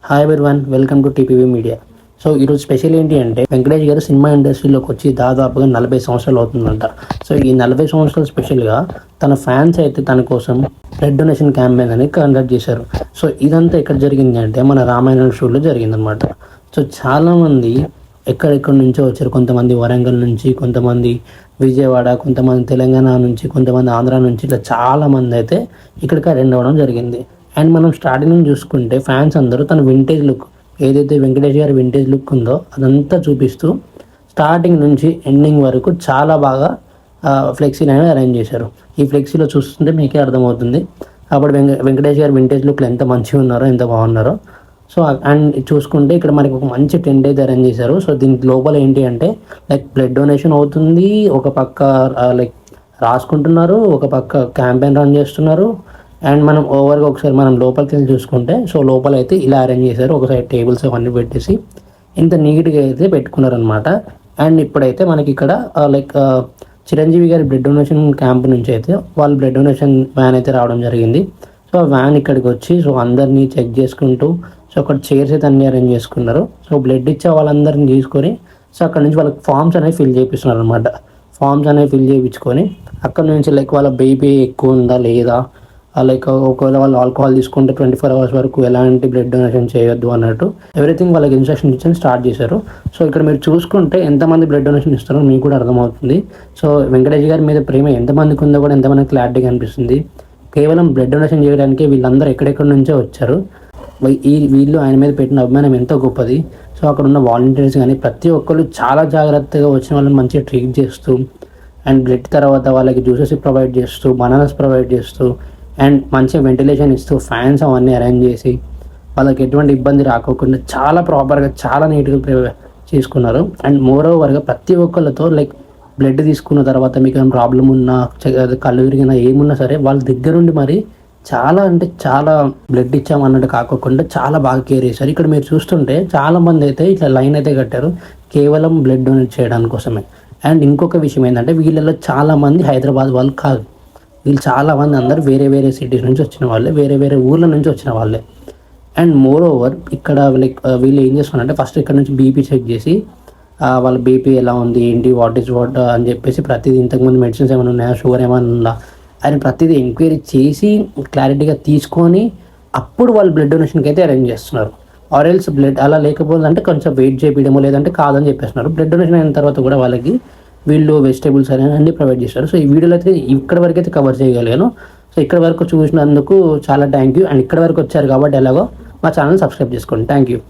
Hi everyone, welcome to TPV media. So ఈరోజు special ఏంటి అంటే వెంకటేష్ గారు సినిమా ఇండస్ట్రీలోకి వచ్చి దాదాపుగా 40 సంవత్సరాలు అవుతుందంట. సో ఈ 40 సంవత్సరాలు స్పెషల్గా తన ఫ్యాన్స్ అయితే తన కోసం బ్లడ్ డొనేషన్ క్యాంపెయిన్ అని కండక్ట్ చేశారు. సో ఇదంతా ఎక్కడ జరిగింది అంటే మన రామాయణ షోలో జరిగిందనమాట. సో చాలామంది ఎక్కడెక్కడి నుంచో వచ్చారు. కొంతమంది వరంగల్ నుంచి, కొంతమంది విజయవాడ, కొంతమంది తెలంగాణ నుంచి, కొంతమంది ఆంధ్ర నుంచి, ఇట్లా చాలామంది అయితే ఇక్కడికి అటెండ్ అవ్వడం జరిగింది. అండ్ మనం స్టార్టింగ్ నుంచి చూసుకుంటే ఫ్యాన్స్ అందరూ తన వింటేజ్ లుక్, ఏదైతే వెంకటేష్ గారి వింటేజ్ లుక్ ఉందో అదంతా చూపిస్తూ స్టార్టింగ్ నుంచి ఎండింగ్ వరకు చాలా బాగా ఫ్లెక్సీని అనేది అరేంజ్ చేశారు. ఈ ఫ్లెక్సీలో చూస్తుంటే మీకే అర్థమవుతుంది అప్పుడు వెంకటేష్ గారి వింటేజ్ లుక్లు ఎంత మంచిగా ఉన్నారో, ఎంత బాగున్నారో. సో అండ్ చూసుకుంటే ఇక్కడ మనకి ఒక మంచి టెంట్ అయితే అరేంజ్ చేశారు. సో దీనికి లోపల ఏంటి అంటే లైక్ బ్లడ్ డొనేషన్ అవుతుంది, ఒక పక్క లైక్ రాసుకుంటున్నారు, ఒక పక్క క్యాంపెయిన్ రన్ చేస్తున్నారు. అండ్ మనం ఓవర్గా ఒకసారి మనం లోపలికి వెళ్ళి చూసుకుంటే సో లోపల అయితే ఇలా అరేంజ్ చేశారు. ఒక సైడ్ టేబుల్స్ అవన్నీ పెట్టేసి ఇంత నీట్గా అయితే పెట్టుకున్నారనమాట. అండ్ ఇప్పుడైతే మనకి ఇక్కడ లైక్ చిరంజీవి గారి బ్లడ్ డొనేషన్ క్యాంప్ నుంచి అయితే వాళ్ళు బ్లడ్ డొనేషన్ వ్యాన్ అయితే రావడం జరిగింది. సో ఆ వ్యాన్ ఇక్కడికి వచ్చి సో అందరినీ చెక్ చేసుకుంటూ సో అక్కడ చైర్స్ అయితే అన్నీ అరేంజ్ చేసుకున్నారు. సో బ్లడ్ ఇచ్చే వాళ్ళందరినీ తీసుకొని సో అక్కడ నుంచి వాళ్ళకి ఫామ్స్ అనేవి ఫిల్ చేపిస్తున్నారు అనమాట. ఫామ్స్ అనేవి ఫిల్ చేయించుకొని అక్కడ నుంచి లైక్ వాళ్ళ బీపీ ఎక్కువ ఉందా లేదా, లైక్ ఒకవేళ వాళ్ళు ఆల్కహాల్ తీసుకుంటే 24 hours వరకు ఎలాంటి బ్లడ్ డొనేషన్ చేయొద్దు అన్నట్టు ఎవ్రీథింగ్ వాళ్ళకి ఇన్స్ట్రక్షన్ ఇచ్చి స్టార్ట్ చేశారు. సో ఇక్కడ మీరు చూసుకుంటే ఎంతమంది బ్లడ్ డొనేషన్ ఇస్తారో మీకు కూడా అర్థమవుతుంది. సో వెంకటేష్ గారి మీద ప్రేమ ఎంతమందికి ఉందో కూడా ఎంతమంది క్లారిటీగా అనిపిస్తుంది. కేవలం బ్లడ్ డొనేషన్ చేయడానికి వీళ్ళందరూ ఎక్కడెక్కడి నుంచో వచ్చారు. వీళ్ళు ఆయన మీద పెట్టిన అభిమానం ఎంతో గొప్పది. సో అక్కడ ఉన్న వాలంటీర్స్ కానీ ప్రతి ఒక్కరు చాలా జాగ్రత్తగా వచ్చిన వాళ్ళని మంచిగా ట్రీట్ చేస్తూ అండ్ బ్లడ్ తర్వాత వాళ్ళకి జ్యూసెస్ ప్రొవైడ్ చేస్తూ, బనానాస్ ప్రొవైడ్ చేస్తూ అండ్ మంచిగా వెంటిలేషన్ ఇస్తూ ఫ్యాన్స్ అవన్నీ అరేంజ్ చేసి వాళ్ళకి ఎటువంటి ఇబ్బంది రాకోకుండా చాలా ప్రాపర్గా చాలా నీట్గా చేసుకున్నారు. అండ్ మోర్ ఓవర్గా ప్రతి ఒక్కళ్ళతో లైక్ బ్లడ్ తీసుకున్న తర్వాత మీకు ఏమైనా ప్రాబ్లం ఉన్నా, కళ్ళు తిరిగినా, ఏమున్నా సరే వాళ్ళ దగ్గరుండి మరి చాలా అంటే చాలా బ్లడ్ ఇచ్చామన్నట్టు కాకోకుండా చాలా బాగా కేర్ చేశారు. ఇక్కడ మీరు చూస్తుంటే చాలామంది అయితే ఇట్లా లైన్ అయితే కట్టారు కేవలం బ్లడ్ డొనేట్ చేయడానికి కోసమే. అండ్ ఇంకొక విషయం ఏంటంటే వీళ్ళలో చాలామంది హైదరాబాద్ వాళ్ళు కాదు, వీళ్ళు చాలామంది అందరూ వేరే వేరే సిటీస్ నుంచి వచ్చిన వాళ్ళే, వేరే వేరే ఊర్ల నుంచి వచ్చిన వాళ్ళే. అండ్ మోర్ ఓవర్ ఇక్కడ లైక్ వీళ్ళు ఏం చేస్తున్నారంటే ఫస్ట్ ఇక్కడ నుంచి బీపీ చెక్ చేసి వాళ్ళ బీపీ ఎలా ఉంది, ఏంటి, వాట్ ఈజ్ వాట్ అని చెప్పేసి ప్రతిదీ, ఇంతకుముందు మెడిసిన్స్ ఏమైనా ఉన్నాయా, షుగర్ ఏమైనా ఉందా అని ప్రతిదీ ఎంక్వైరీ చేసి క్లారిటీగా తీసుకొని అప్పుడు వాళ్ళు బ్లడ్ డొనేషన్కి అయితే అరేంజ్ చేస్తున్నారు. ఆరెల్స్ బ్లడ్ అలా లేకపోతే కొంచెం వెయిట్ చేయడమో లేదంటే కాదని చెప్పేస్తున్నారు. బ్లడ్ డొనేషన్ అయిన తర్వాత కూడా వాళ్ళకి వీళ్ళు వెజిటేబుల్స్ అన్నీ ప్రొవైడ్ చేస్తారు. సో ఈ వీడియోలో అయితే ఇక్కడ వరకు అయితే కవర్ చేయగలిగాను. సో ఇక్కడ వరకు చూసినందుకు చాలా థ్యాంక్ యూ. అండ్ ఇక్కడ వరకు వచ్చారు కాబట్టి ఎలాగో మా ఛానల్ సబ్స్క్రైబ్ చేసుకోండి. Thank you.